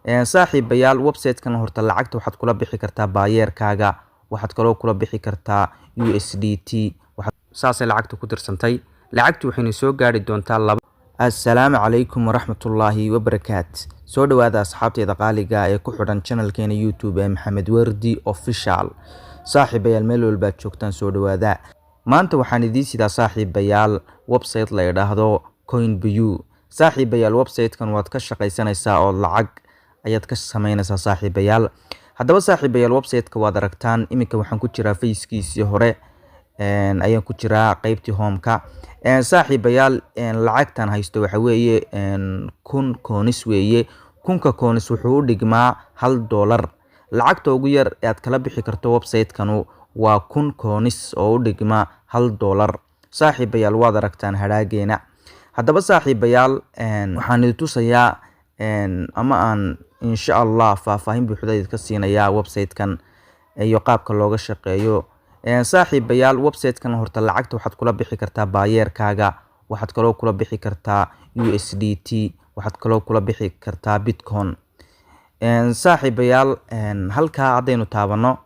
saaxiibayaal website-kan horta lacagta waxaad kula bixi kartaa baayeerkaaga, waxaad kaloo kula bixi kartaa USDT, saasay lacagta ku tirsantay. lacagtu waxayna soo gaari doontaa assalaamu calaykum waraxmatullaahi wabarakaat. soo dhawaada asxaabtayda qaaliga ee ku xidhan channelkeena YouTube ee Maxamed Wardi Official. saaxiibayaal meel walba aad joogtaan soo dhawaada. maanta waxaan idiin sidaa saaxiibayaal website la yiraahdo Coinbase. saaxiibayaal website-kan waad ka shaqaysanaysaa oo lacag ayaad ka sameynaysaa saaxiibayaal. haddaba saaxiibayaal website-ka waad aragtaan, iminka waxaan ku jiraa face-kiisii hore ayaan ku jiraa qaybtii home-ka. saaxiibayaal lacagtan haysto waxa weeye 1000 coins weeye. 1000 coins wuxuu u dhigmaa $1. lacagta ugu yar ee aad kala bixi karto website-kanu waa 1000 coins oo u dhigmaa $1. saaxiibayaal waad aragtaan hadhaageena. haddaba saaxiibayaal waxaan idin tusayaa ama aan insha Allah faahfaahin buuxda idinka siinayaa website-kan iyo qaabka looga shaqeeyo. saaxiibayaal website-kan horta lacagta waxaad kula bixi kartaa baayeerkaaga, waxaad kaloo kula bixi kartaa USDT, waxaad kaloo kula bixi kartaa Bitcoin. saaxiibayaal halkaa haddaynu taabano,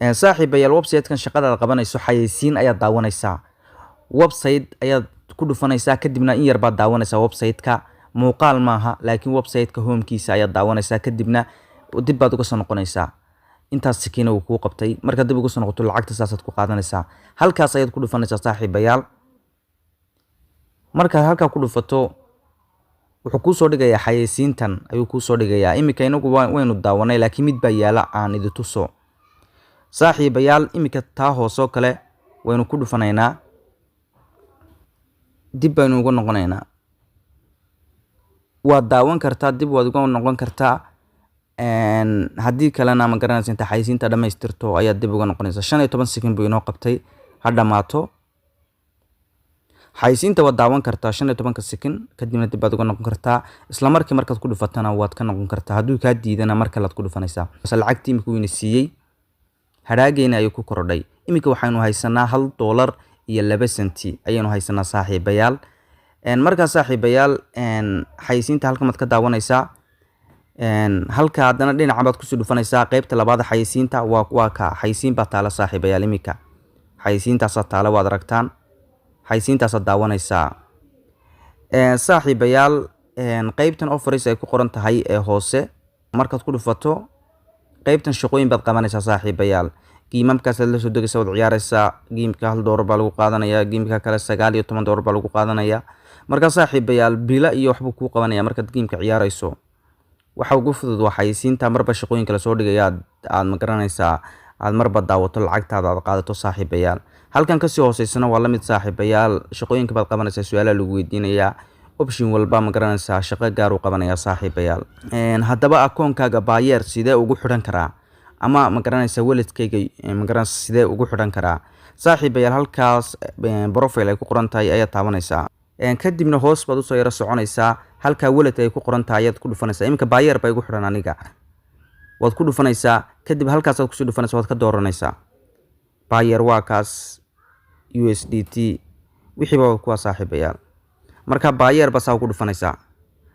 saaxiibayaal website-kan shaqada qabanayso xayeysiin ayaad daawanaysaa. website ayaad ku dhufanaysaa, kadibna in yar baad daawanaysaa website-ka. muuqaal maaha, laakiin website-ka home-kiisa ayaad daawanaysaa, kadibna dib baad uga soo noqonaysaa. intaas sikiina uu kuu qabtay. marka dib uga soo noqoto lacagta saasaad ku qaadanaysaa. halkaas ayaad ku dhufanaysaa saaxiibayaal. marka halkaa ku dhufato wuxuu kuu soo dhigayaa xayeysiintan ayuu kuu soo dhigayaa. iminka inagu waynu daawanay, laakiin mid baa yaala aan idin tuso. saaxiibayaal iminka taa hoosoo kale waynu ku dhufanaynaa, dib baynu uga noqonaynaa. waad daawan kartaa, dib waad uga noqon kartaa. haddii kalena ma garanaysa inta xayeysiinta dhamaystirto ayaad dib uga noqonaysaa. 15 second buu inoo qabtay, ha dhamaato. xayeysiinta waad daawan kartaa 15 second, kadibna dib baad uga noqon kartaa. isla markii markaad ku dhufatana waad ka noqon kartaa. hadduu kaa diidana mar kale aad ku dhufanaysaa. lacagtii imika wayna siiyey, hadhaageena ayuu ku korodhay. imika waxaynu haysanaa $1 iyo 2 senti ayaynu haysanaa saaxiibayaal. markaa saaxiibayaal xayeysiinta halkan maad ka daawanaysaa. halka haddana dhinaca baad kusoo dhufanaysaa. qaybta labaad xayeysiinta waa ka xayeysiin baa taala saaxiibayaal. imika xayeysiintaasaa taala, waad aragtaan. xayeysiintaasaad daawanaysaa. saaxiibayaal qaybtan offers ay ku qoran tahay ee hoose markaad ku dhufato, qaybtan shaqooyin baad qabanaysaa saaxiibayaal. giimamkaasaad la soo degaysaa, waad ciyaaraysaa. giimka $1 baa lagu qaadanayaa, giimka kale $19 baa lagu qaadanayaa. markaa saaxiibayaal bila iyo waxbuu kuu qabanaya markaad giimka ciyaarayso. waxa ugu fudud waa xayeysiinta. marba shaqooyinka la soo dhigaya aad ma garanaysaa, aad marba daawato lacagtaada aad qaadato saaxiibayaal. halkan kasii hooseysana waa la mid saaxiibayaal. shaqooyinka baad qabanaysaa, su'aalaha lagu weydiinayaa. option walba ma garanaysaa shaqo gaar u qabanaya saaxiibayaal. haddaba akoonkaaga baayeer sidee ugu xidhan karaa, ama ma garanaysaa wallet-kayga ma garanaysaa sidee ugu xidhan karaa. saaxiibayaal halkaas profile ay ku qoran tahay ayaad taabanaysaa. kadibna hoos baad usoo yara soconaysaa. halkaa wallet ay ku qoran tahay ayaad ku dhufanaysaa. iminka baayeer baa igu xidhan aniga, waad ku dhufanaysaa. kadib halkaasaad kusii dhufanaysaa, waad ka dooranaysaa. baayeer waa kaas, USDT wixiiba kuwa saaxiibayaal. marka baayeer baa saa ku dhufanaysaa.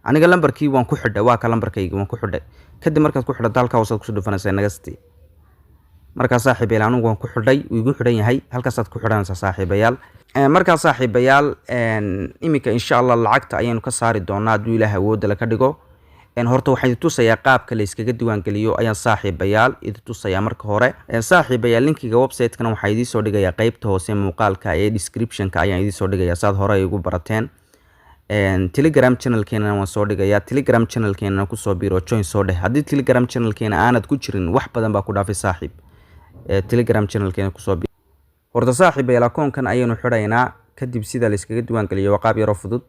aniga lambarkii waan ku xidhay, waa ka lambarkayga waan ku xidhay. kadib markaad ku xidhato halkaa hoosaad kusii dhufanaysaa nagasti. markaa saaxiibayaal anigu waan ku xidhay, wuu igu xidhan yahay. halkaasaad ku xidhanaysaa saaxiibayaal. markaa saaxiibayaal iminka insha Allah lacagta ayaynu ka saari doonaa hadduu Ilaahay awoodda la ka dhigo. horta waxaan idin tusayaa qaabka la iskaga diiwaangeliyo ayaan saaxiibayaal idin tusayaa marka hore. saaxiibayaal linkiga website-kan waxaa idiin soo dhigayaa qaybta hoose muuqaalka ee description-ka ayaan idiin soo dhigayaa saad hore igu barateen. telegram channel-keena waan soo dhigayaa. telegram channel-keena ku soo biiro, join soo dheh. haddii telegram channel-keena aanad ku jirin wax badan baa ku dhaafay saaxiib. telegram channel-keena ku soo biiro. horta saaxiibayaal akoonkan ayaynu xidhaynaa. kadib sida la iskaga diiwaangeliyo waa qaab yaro fudud.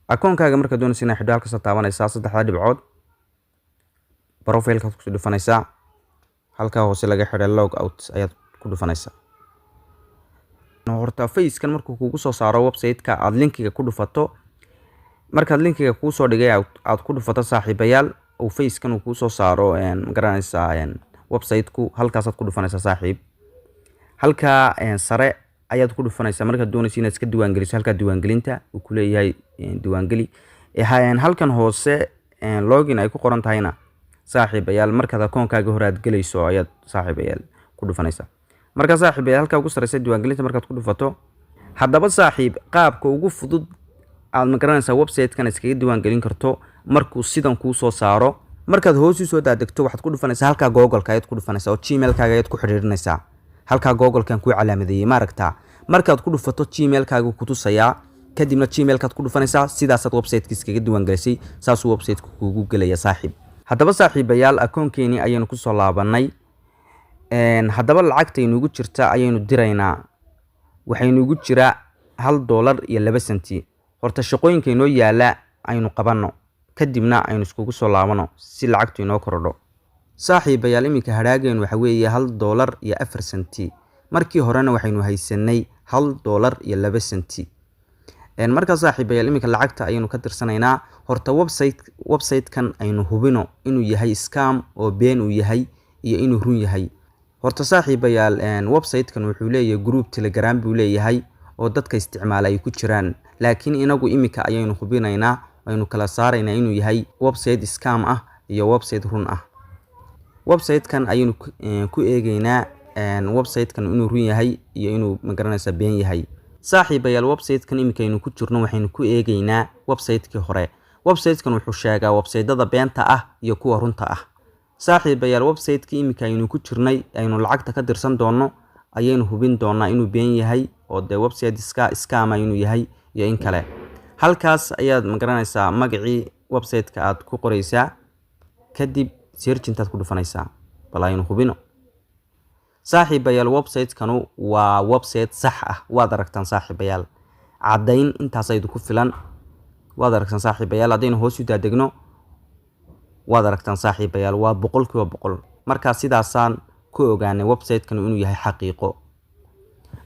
akoonkaaga markaad doonaysa inaad xidho halkaas taabanaysaa. 3 dhibcood profile-kaad ku dhufanaysaa. halkaa hoose laga xidhay log out ayaad ku dhufanaysaa. horta face-kan markuu kugu soo saaro website-ka aad linkiga ku dhufato, markaad linkiga kuu soo dhigay aad ku dhufato saaxiibayaal, uu face-kan uu kuu soo saaro ma garanaysaa website-ku, halkaasaad ku dhufanaysaa saaxiib. halkaa sare ayaad ku dhufanaysaa markaad doonaysa inaad iska diiwaangeliso. halkaa diiwaangelinta uu ku leeyahay diiwaangeli. halkan hoose login ay ku qoran tahayna saaxiibayaal markaad akoonkaaga hore aad galayso ayaad saaxiibayaal ku dhufanaysaa. marka saaxiibayaal halka ugu sareysa diiwaangelinta markaad ku dhufato haddaba saaxiib qaabka ugu fudud aad ma garanaysaa website-kan iskaga diiwaangelin karto markuu sidan kuu soo saaro. markaad hoos u soo daadegto waxaad ku dhufanaysaa halka Google-ka ayaad ku dhufanaysaa oo Gmail-kaaga ayaad ku xiriirinaysaa. halka Google-kan ku calaamadeeyay ma aragtaa. markaad ku dhufato Gmail-kaaga ku tusayaa kadibna Gmail-kaad ku dhufanaysaa sidaas aad website-ka iskaga diiwaangelisay saas uu website-ku kuugu galaya saaxiib. haddaba saaxiibayaal akoonkeeni ayaynu ku soo laabanay. haddaba lacagtaynu ugu jirta ayaynu diraynaa. waxaynu ugu jiraa $1.02 horta shaqooyinka inoo yaala aynu qabanno kadibna aynu iskugu soo laabano si lacagtu inoo korodho. saaxiibayaal iminka hadhaageenu waxa weeye $1.04 markii horena waxaynu haysanay $1.02. marka saaxiibayaal iminka lacagta ayaynu ka tirsanaynaa. horta website-kan aynu hubino inuu yahay scam oo been uu yahay iyo inuu run yahay. horta saaxiibayaal website-kan wuxuu leeyahay group Telegram buu leeyahay oo dadka isticmaala ay ku jiraan laakiin inagu iminka ayaynu hubinaynaa aynu kala saaraynaa inuu yahay website scam ah iyo website run ah. website-kan ayaynu ku eegaynaa website-kan inuu run yahay iyo inuu ma garanaysaa been yahay. saaxiibayaal website-kan iminka aynu ku jirno waxaynu ku eegaynaa website-kii hore. website-kan wuxuu sheegaa website-dada beenta ah iyo kuwa runta ah. saaxiibayaal website-kii iminka aynu ku jirnay aynu lacagta ka dirsan doono ayaynu hubin doonaa inuu been yahay oo de website scam inuu yahay iyo in kale. halkaas ayaad ma garanaysaa magacii website-ka aad ku qoraysaa kadib search intaad ku dhufanaysaa bal aynu hubino. saaxiibayaal website-kanu waa website sax ah waad aragtaan saaxiibayaal cadayn intaas aydu ku filan waad aragtaan saaxiibayaal haddaynu hoos u daadegno waad aragtaan saaxiibayaal waa 100% marka sidaasaan ku ogaanay website-kan inuu yahay xaqiiqo.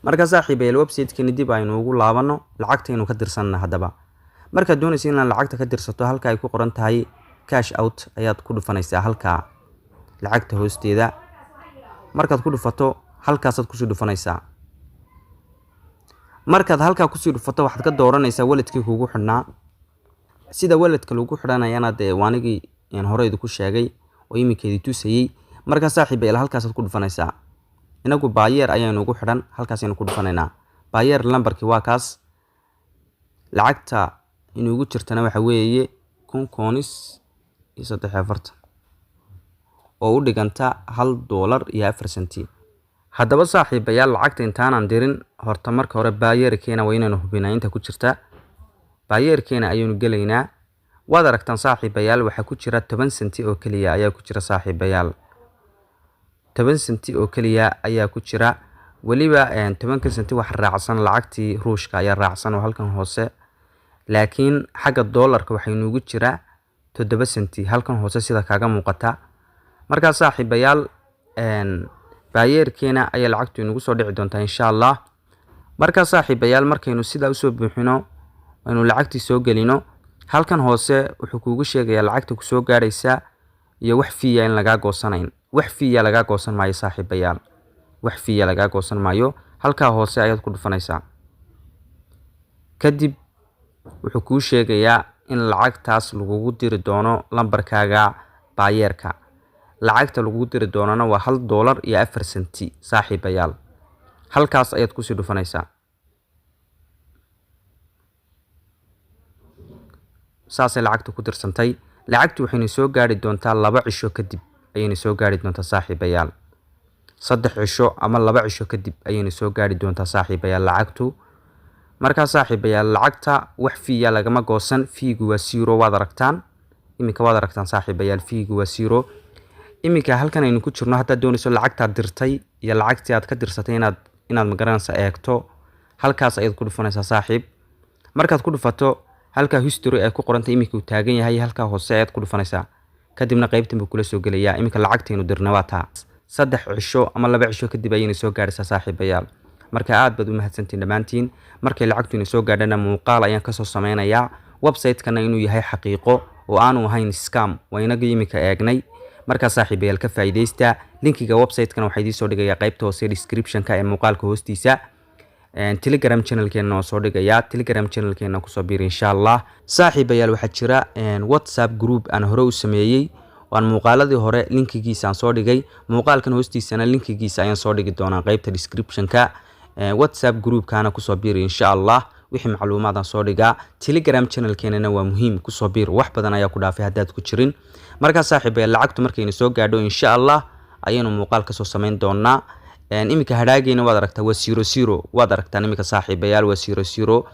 marka saaxiibayaal website-kan dib aynu ugu laabano lacagtaynu ka dirsanna. haddaba markaad doonaysid inaad lacagta ka dirsato halka ay ku qoran tahay cash out ayaad ku dhufanaysaa halka lacagta hoosteeda. markaad ku dhufato halkaasaad ku soo dhufanaysaa. markaad halka ku soo dhufato waxaad ka dooranaysaa wallet-kii kuugu xidhnaa. sida wallet-ka lagu xidhanayana de waanigi horeydu ku sheegay oo iminkeedii tusayay. marka saaxiibayaal halkaasaad ku dhufanaysaa. inagu Payeer ayaanu ugu xidhan halkaasaynu ku dhufanaynaa. Payeer lambarkii waa kaas. lacagta inuu ugu jirtana waxa weeye 10.43 oo u dhiganta $1.04. haddaba saaxiibayaal lacagta intaanan dirin horta marka hore Payeerkeena waa inaynu hubinaa inta ku jirta. Payeerkeena ayaynu gelaynaa. waad aragtaan saaxiibayaal waxa ku jira 10 senti oo kaliya ayaa ku jira saaxiibayaal 10 senti oo kaliya ayaa ku jira. waliba 10 senti wax raacsan lacagtii ruushka ayaa raacsan oo halkan hoose laakiin xagga dollarka waxa inoogu jira 7 senti halkan hoose sida kaaga muuqata. marka saaxiibayaal Payeerkeena ayaa lacagtu inagu soo dhici doontaa insha Allah. marka saaxiibayaal markaynu sida u soo buuxino aynu lacagtii soo gelino halkan hoose wuxuu kuugu sheegayaa lacagta ku soo gaaraysa iyo wax fiiya in laga goosanayn. wax fiiya laga goosan maayo saaxiibayaal. wax fiiya laga goosan maayo. halka hoose ayaad ku dhufanaysaa. kadib wuxuu kuu sheegayaa in lacagtaas lagugu diri doono lambarkaaga Payeerka. lacagta lagugu diri doonana waa $1.04 saaxiibayaal. halkaas ayaad ku sii dhufanaysaa. saasay lacagtu ku dirsantay. lacagtu waxayna soo gaari doontaa 2 cisho kadib ayayna soo gaari doontaa saaxiibayaal. 3 cisho ama 2 cisho kadib ayayna soo gaari doontaa saaxiibayaal lacagtu. marka saaxiibayaal lacagta wax fiiya lagama goosan. fiigu waa 0 waad aragtaan. iminka waad aragtaan saaxiibayaal fiigu waa 0. iminka halkan aynu ku jirno hadda doonayso lacagta dirtay iyo lacagtii aad ka dirsatay inaad ma garanaysaa eegto halkaas ayaad ku dhufanaysaa saaxiib. markaad ku dhufato halka history ay ku qorantay iminka uu taagan yahay halka hoose ayaad ku dhufanaysaa. kadibna qaybtan buu kula soo gelayaa. iminka lacagteenu dirna waa taa. 3 cisho ama 2 cisho kadib ayayna soo gaaraysaa saaxiibayaal. marka aad baad u mahadsantiin dhamaantiin. markay lacagtu soo gaadhana muuqaal ayaan ka soo sameynayaa website-kana inuu yahay xaqiiqo oo aanu ahayn scam. waa inaga iminka eegnay. marka saaxiibayaal ka faa'iideysta. linkiga website-kana waxa idin soo dhigayaa qaybta hoose description-ka ee muuqaalka hoostiisa. telegram channelkeena oo soo dhigaya telegram channelkeena ku soo biir insha Allah saaxiibayaal waxa jira WhatsApp group aan hore u sameeyay waan muuqaaladii hore linkigiisa aan soo dhigay muuqaalkan hoostiisana linkigiisa ayaan soo dhigi doonaa qaybta description-ka WhatsApp group-kana ku soo biir insha Allah wixii macluumaad aan soo dhigaa telegram channelkeena waa muhiim ku soo biir wax badan ayaa ku dhaafay hadaad ku jirin marka saaxiibayaal lacagtu markayna soo gaadho insha Allah ayaynu muuqaalka soo sameyn doonaa imika hadhaagayna waad aragtaa waa 00 waad aragtaa imika saaxiibayaal waa 00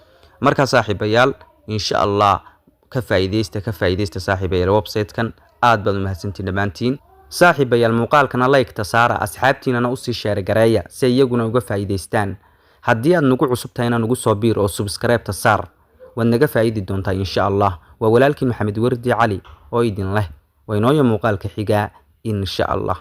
marka saaxiibayaal insha Allah ka faa'iideysta saaxiibayaal website-kan aad baad u mahadsantiin dhamaantiin saaxiibayaal muuqaalkana like-ta saara asxaabtiinana u sii share gareeya si iyaguna uga faa'iideystaan haddii aad nagu cusub tahayna nagu soo biir oo subscribe-ta saar waad naga faa'iidi doontaa insha Allah waa walaalkii Maxamed Wardi Cali oo idin leh waynooyo muuqaalka xiga insha Allah